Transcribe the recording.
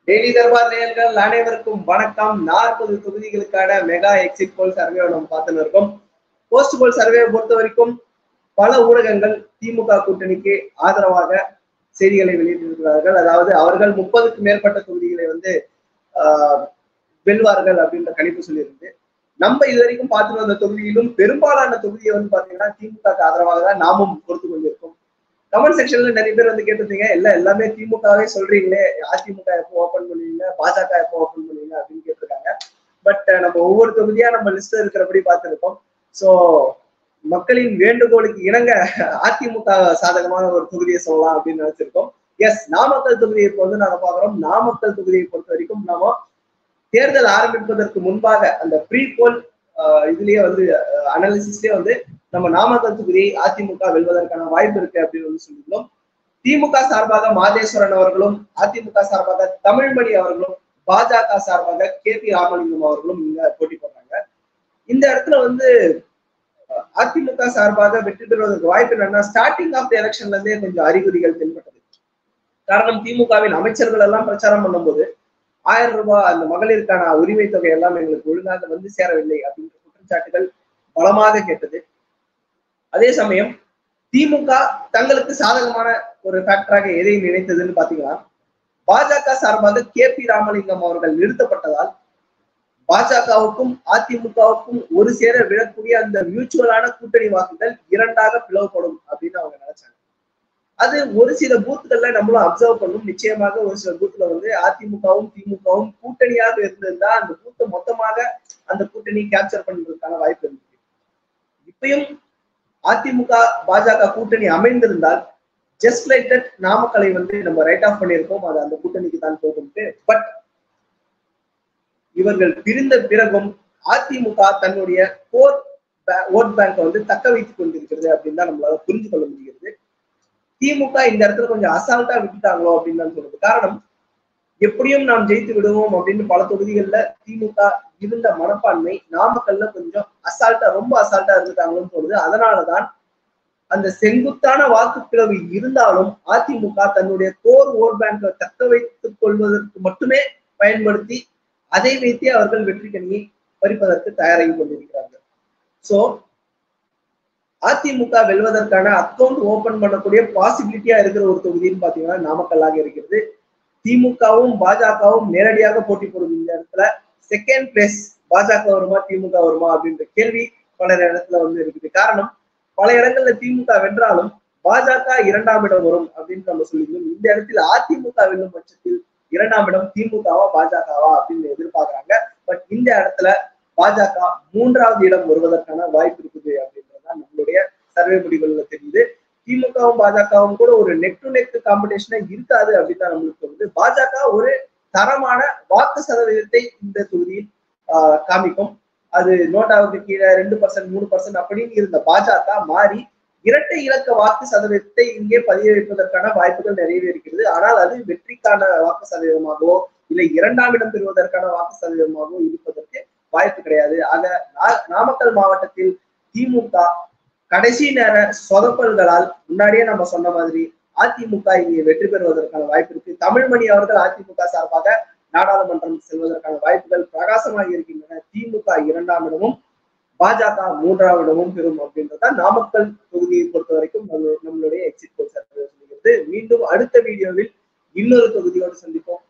Daily Darbar நேயர்கள் அனைவருக்கும் வணக்கம். 40 தொகுதிகளுக்கான மெகா எக்ஸிட் போல் சர்வே நம்ம பார்த்துன்னு இருக்கோம். போஸ்ட் போல் சர்வேயை பொறுத்த வரைக்கும் பல ஊடகங்கள் திமுக கூட்டணிக்கு ஆதரவாக செய்திகளை வெளியிட்டிருக்கிறார்கள். அதாவது அவர்கள் 30க்கு மேற்பட்ட தொகுதிகளை வெல்வார்கள் அப்படின்ற கணிப்பு சொல்லியிருந்து, நம்ம இது வரைக்கும் பார்த்துட்டு வந்த தொகுதியிலும் பெரும்பாலான தொகுதியை பாத்தீங்கன்னா திமுக ஆதரவாக தான் நாமும் பொறுத்து கொண்டிருக்கோம். கமெண்ட் செக்ஷன்ல நிறைய பேர் கேட்டிருந்தீங்க, எல்லாமே திமுகவே சொல்றீங்களே, அதிமுக எப்போ ஓபன் பண்ணுவீங்க, பாஜக எப்போ ஓபன் பண்ணுவீங்க அப்படின்னு கேட்டிருக்காங்க. பட் நம்ம ஒவ்வொரு தொகுதியா நம்ம லிஸ்ட் இருக்கிறபடி பார்த்திருக்கோம். சோ மக்களின் வேண்டுகோளுக்கு இணங்க அதிமுக சாதகமான ஒரு தொகுதியை சொல்லலாம் அப்படின்னு நினைச்சிருக்கோம். எஸ், நாமக்கல் தொகுதியை இப்போ நாங்க பாக்குறோம். நாமக்கல் தொகுதியை பொறுத்த வரைக்கும் நாம தேர்தல் ஆரம்பிப்பதற்கு முன்பாக அந்த ப்ரீ போல் இதுலயே அனாலிசிஸ்லயே நம்ம நாமக்கல் தொகுதியை அதிமுக வெல்வதற்கான வாய்ப்பு இருக்கு அப்படின்னு சொல்லியிருந்தோம். திமுக சார்பாக மாதேஸ்வரன் அவர்களும், அதிமுக சார்பாக தமிழ்மணி அவர்களும், பாஜக சார்பாக KP ராமலிங்கம் அவர்களும் இங்க போட்டி போடுறாங்க. இந்த இடத்துல அதிமுக சார்பாக வெற்றி பெறுவதற்கு வாய்ப்பு என்னன்னா, ஸ்டார்டிங் ஆஃப் தி எலெக்ஷன்ல இருந்தே கொஞ்சம் அறிகுறிகள் தென்பட்டது. காரணம், திமுகவின் அமைச்சர்கள் எல்லாம் பிரச்சாரம் பண்ணும்போது 1000 ரூபாய் அந்த மகளிருக்கான உரிமை தொகை எல்லாம் எங்களுக்கு ஒழுங்காக சேரவில்லை அப்படின்ற குற்றச்சாட்டுகள் பலமாக கேட்டது. அதே சமயம் திமுக தங்களுக்கு சாதகமான ஒரு ஃபேக்டராக எதை நினைத்ததுன்னு பாத்தீங்கன்னா, பாஜக சார்பாக KP ராமலிங்கம் அவர்கள் நிறுத்தப்பட்டதால் பாஜகவுக்கும் அதிமுகவுக்கும் ஒரு சேர விழக்கூடிய அந்த மியூச்சுவலான கூட்டணி வாக்குகள் இரண்டாக பிளவுபடும் அப்படின்னு அவங்க நினைச்சாங்க. அது ஒரு சில பூத்துக்கள்ல நம்மளும் அப்சர்வ் பண்ணும். நிச்சயமாக ஒரு சில பூத்துல அதிமுகவும் திமுகவும் கூட்டணியாக இருந்திருந்தா அந்த பூத்தை மொத்தமாக அந்த கூட்டணி கேப்சர் பண்ணுறதுக்கான வாய்ப்பு இருந்தது. இப்பயும் அதிமுக பாஜக கூட்டணி அமைந்திருந்தால் ஜஸ்ட் லைக் தட் நாமக்கலை நம்ம ரைட் ஆஃப் பண்ணியிருக்கோம், அது அந்த கூட்டணிக்கு தான் போகும். பட் இவர்கள் பிரிந்த பிறகும் அதிமுக தன்னுடைய கோர் ஓட் பேங்கை தக்க வைத்துக் கொண்டிருக்கிறது அப்படின்னு தான் நம்மளால புரிஞ்சு கொள்ள முடிகிறது. திமுக இந்த இடத்துல கொஞ்சம் அசால்ட்டா விட்டுட்டாங்களோ அப்படின்னு தான் சொல்றது. காரணம், எப்படியும் நாம் ஜெயித்து விடுவோம் அப்படின்னு பல தொகுதிகள்ல திமுக இருந்த மனப்பான்மை நாமக்கல்ல கொஞ்சம் அசால்ட்டா, ரொம்ப அசால்ட்டா இருந்துட்டாங்களோன்னு சொல்லுது. அதனாலதான் அந்த செங்குத்தான வாக்குப்பிளவு இருந்தாலும் அதிமுக தன்னுடைய கோர் ஓட் பேங்கை தக்க வைத்துக் கொள்வதற்கு மட்டுமே பயன்படுத்தி அதை வைத்தே அவர்கள் வெற்றி கனியை பறிப்பதற்கு தயாராகி கொண்டிருக்கிறார்கள். சோ அதிமுக வெல்வதற்கான அக்கௌண்ட் ஓபன் பண்ணக்கூடிய பாசிபிலிட்டியா இருக்கிற ஒரு தொகுதின்னு பாத்தீங்கன்னா நாமக்கல்லாக இருக்கிறது. திமுகவும் பாஜகவும் நேரடியாக போட்டி போடும் இந்த இடத்துல செகண்ட் பிளேஸ் பாஜக வருமா திமுக வருமா அப்படின்ற கேள்வி பல இடத்துல இருக்குது. காரணம், பல இடங்கள்ல திமுக வென்றாலும் பாஜக 2ஆம் இடம் வரும் அப்படின்னு நம்ம சொல்லியிருந்தோம். இந்த இடத்துல அதிமுக வெல்லும் பட்சத்தில் 2ஆம் இடம் திமுகவா பாஜகவா அப்படின்னு எதிர்பார்க்கறாங்க. பட் இந்த இடத்துல பாஜக 3ஆவது இடம் வருவதற்கான வாய்ப்பு இருக்குது அப்படின்றதுதான் நம்மளுடைய சர்வே முடிவுகள்ல தெரியுது. திமுகவும் பாஜகவும் கூட ஒரு நெக் டு நெக் காம்படிஷனா இருக்காது அப்படின்னு தான் நம்மளுக்கு பாஜக ஒரு தரமான வாக்கு சதவீதத்தை இந்த தொகுதியில் காமிக்கும். அது நோட்டாவுக்கு கீழே 2%, 3% அப்படின்னு இருந்த பாஜக மாறி இரட்டை இலக்க வாக்கு சதவீதத்தை இங்கே பதிய வைப்பதற்கான வாய்ப்புகள் நிறையவே இருக்கிறது. ஆனால் அது வெற்றிக்கான வாக்கு சதவீதமாகவோ இல்லை 2ஆம் இடம் பெறுவதற்கான வாக்கு சதவீதமாகவோ இருப்பதற்கு வாய்ப்பு கிடையாது. ஆக நாமக்கல் மாவட்டத்தில் திமுக கடைசி நேர சொதப்பல்களால் முன்னாடியே நம்ம சொன்ன மாதிரி அதிமுக இங்கே வெற்றி பெறுவதற்கான வாய்ப்பு இருக்கு. தமிழ்மணி அவர்கள் அதிமுக சார்பாக நாடாளுமன்றம் செல்வதற்கான வாய்ப்புகள் பிரகாசமாக இருக்கின்றன. திமுக 2ஆம் இடமும் பாஜக 3ஆம் இடமும் பெறும் அப்படின்றதான் நாமக்கல் தொகுதியை பொறுத்த வரைக்கும் நம்மளுடைய எக்ஸிட் போல் சர்வே சொல்லுகிறது. மீண்டும் அடுத்த வீடியோவில் இன்னொரு தொகுதியோடு சந்திப்போம்.